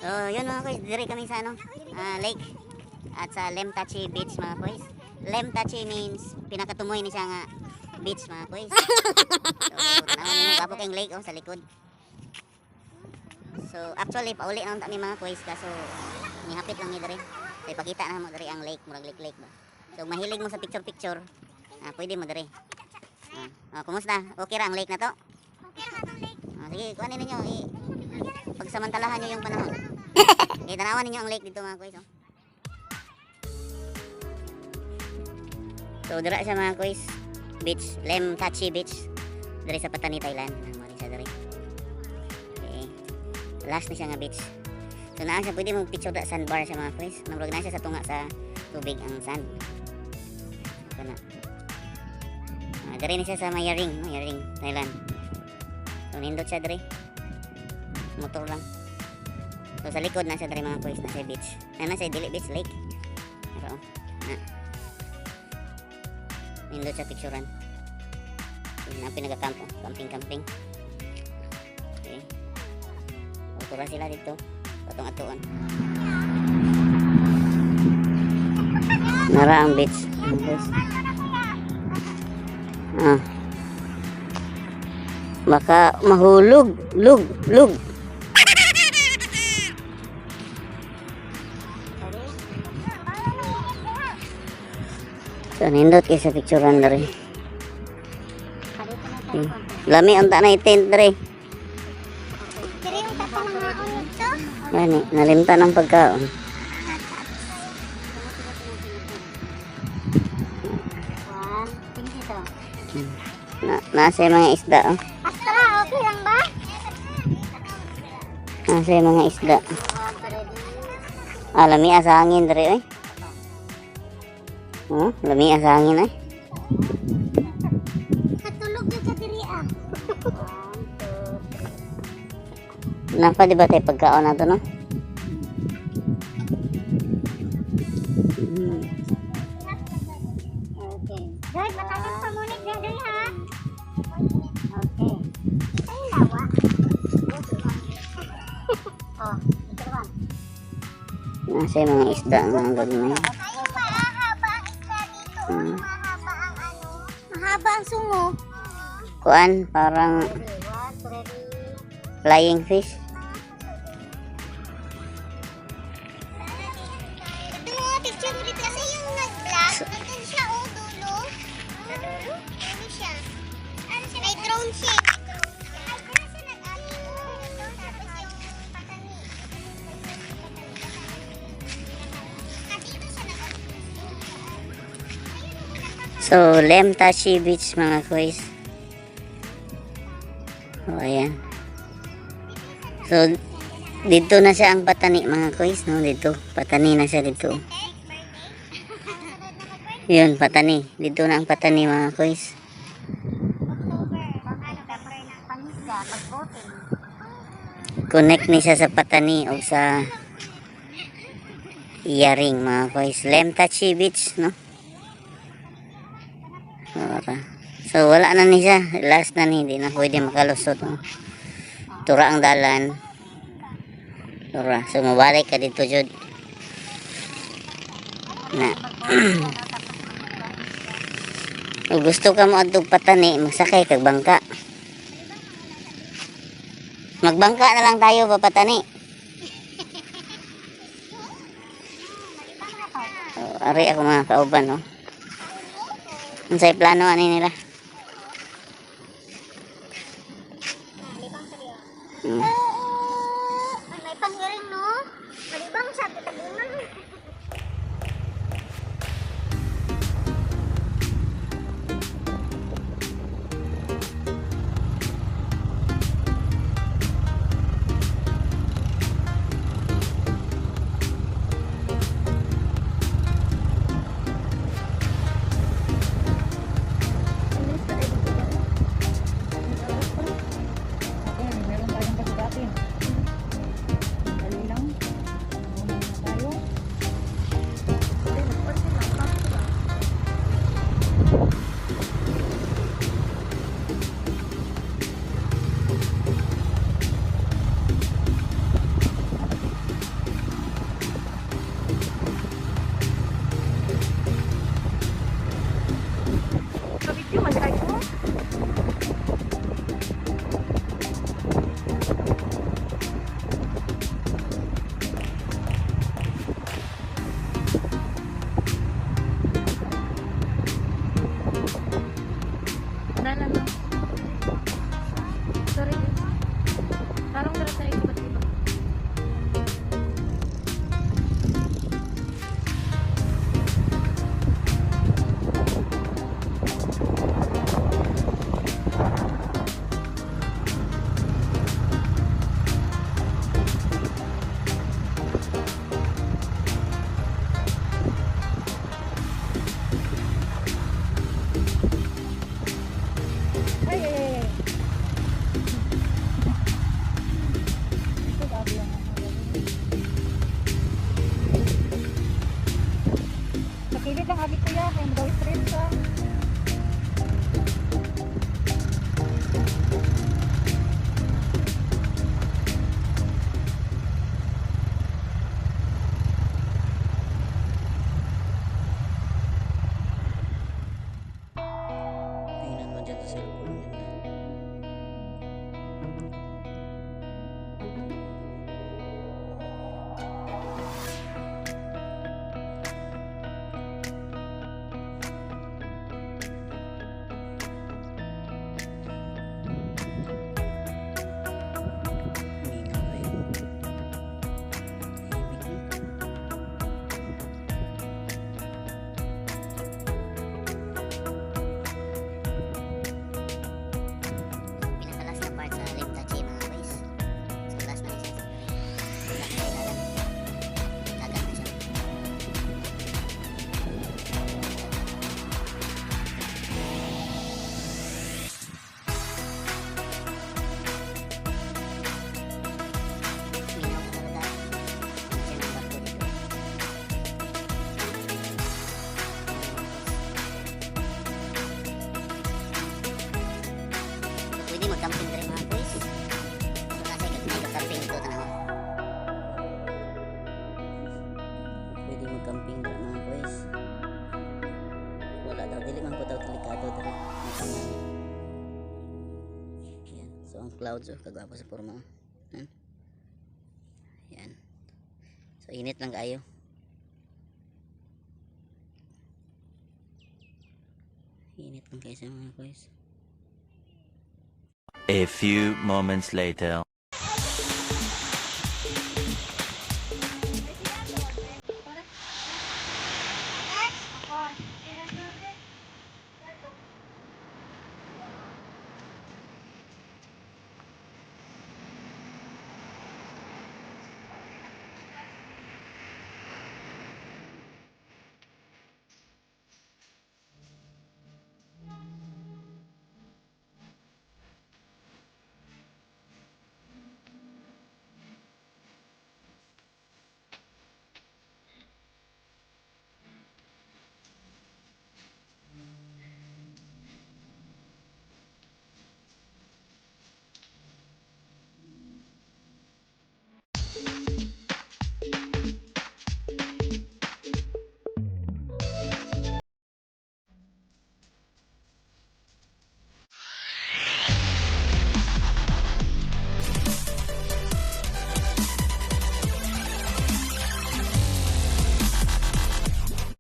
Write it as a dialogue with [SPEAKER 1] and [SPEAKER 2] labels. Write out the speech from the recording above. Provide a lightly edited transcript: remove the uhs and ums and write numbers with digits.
[SPEAKER 1] So, yun mga kuys, dire kami sa ano, lake at sa Lemtachi Beach mga kuys. Lemtachi means pinakatumoy ni siya nga beach mga kuys. So, tanawan ninyo gapo kayong lake sa likod. So, actually pauli na ni mga kuys kaso nihapit lang ni dire. So, ipakita na mo dire ang lake, murag lake ba. So, mahilig mo sa picture, pwede mo dire. Kumusta? Okay ra ang lake na to?
[SPEAKER 2] Okay ra tong lake.
[SPEAKER 1] Sige, kuhanin ninyo pagsamantalahan nyo yung panahon. Tanawan ninyo ang lake dito mga kuys. So dira siya mga kuys, beach, Lemtachi Beach, diri sa Patani, Thailand. Mali siya diri. Okay. Last na siya nga beach. So naa siya, pwede mo picture da sandbar siya mga kuys. Namurag na siya sa tunga sa tubig ang sand. Kana. Diri na siya sa Mayaring, Thailand. So nindot siya diri. Motor lang. So sa likod na siya diri mga kuys, na siya beach. Na siya dili beach, lake. Pero nindot siya picturean. Yun ang pinagakampo, camping. Okay. Motora sila dito. Patong atuan. Nara ang beach. Baka mahulog, lug. So nindot kayo sa picturean dari. Lami ang na itent dari.
[SPEAKER 2] Diri yung tapang ng maon nito.
[SPEAKER 1] Gani, nalimta ng pagkaon. Nasa yung mga isda.
[SPEAKER 2] Astra, okay lang ba?
[SPEAKER 1] Nasa yung mga isda. Lami sa hangin dari. Lami sa hangin eh.
[SPEAKER 2] Natulog din sa diri
[SPEAKER 1] Napa di ba tayo pagkaon na to no?
[SPEAKER 2] Okay. Guys, matagal pa muna diri ha.
[SPEAKER 1] Okay.
[SPEAKER 2] Ay, lawa. Ito ba?
[SPEAKER 1] Nasa yung mga isda ang gagawin.
[SPEAKER 2] Ay, mahaba ang isda dito. Mahaba ang ano. Mahaba ang sungo.
[SPEAKER 1] Kuan, parang flying fish.
[SPEAKER 2] Ito mga picture mo dito kasi yung nag-vlog. Nandun siya dulo. Dulo siya. May drone siya. Ay, kaya siya nag-ating. Tapos yung patani. Dito siya nag-ating.
[SPEAKER 1] So, Lemtachi Beach mga kuys. Ayan. So, dito na siya ang Patani mga kuys, no? Dito, Patani na siya dito. Yun, Patani. Dito na ang Patani mga kuys. Connect ni siya sa Patani o sa Yaring mga kuys. Lemtachi Beach, no? So wala na ni siya. Last na ni. Hindi na pwede makalusot. No? Tura ang dalan. Tura. So mabalik ka dito jud. Na. Kung gusto ka mo adtog Patani, magsakay kag bangka. Magbangka na lang tayo pa Patani. So, ari ako mga kauban, no? Unsay plano ani nila?
[SPEAKER 2] May panghiring no? Malibang sabi tabunan.
[SPEAKER 3] yung boyfriend ko.
[SPEAKER 1] Tingnan mo dyan sa cellphone nila. Minaw kayo. Tahimik na. Pinakalas na part sa Limtachi mga boys. So last na siya. Dagat na siya. Minaw ka talaga. Siya ng barko dito. Pwede mag-camping rin mga boys. So kasi mag-camping dito tanaw. Pwede mag-camping rin mga boys. Wala daw, dili man ko daw delikado diri. Yan. So ang clouds kagwapo sa forma. Yan. Yan. So init lang kayo. Init lang kayo sa mga boys.
[SPEAKER 4] A few moments later.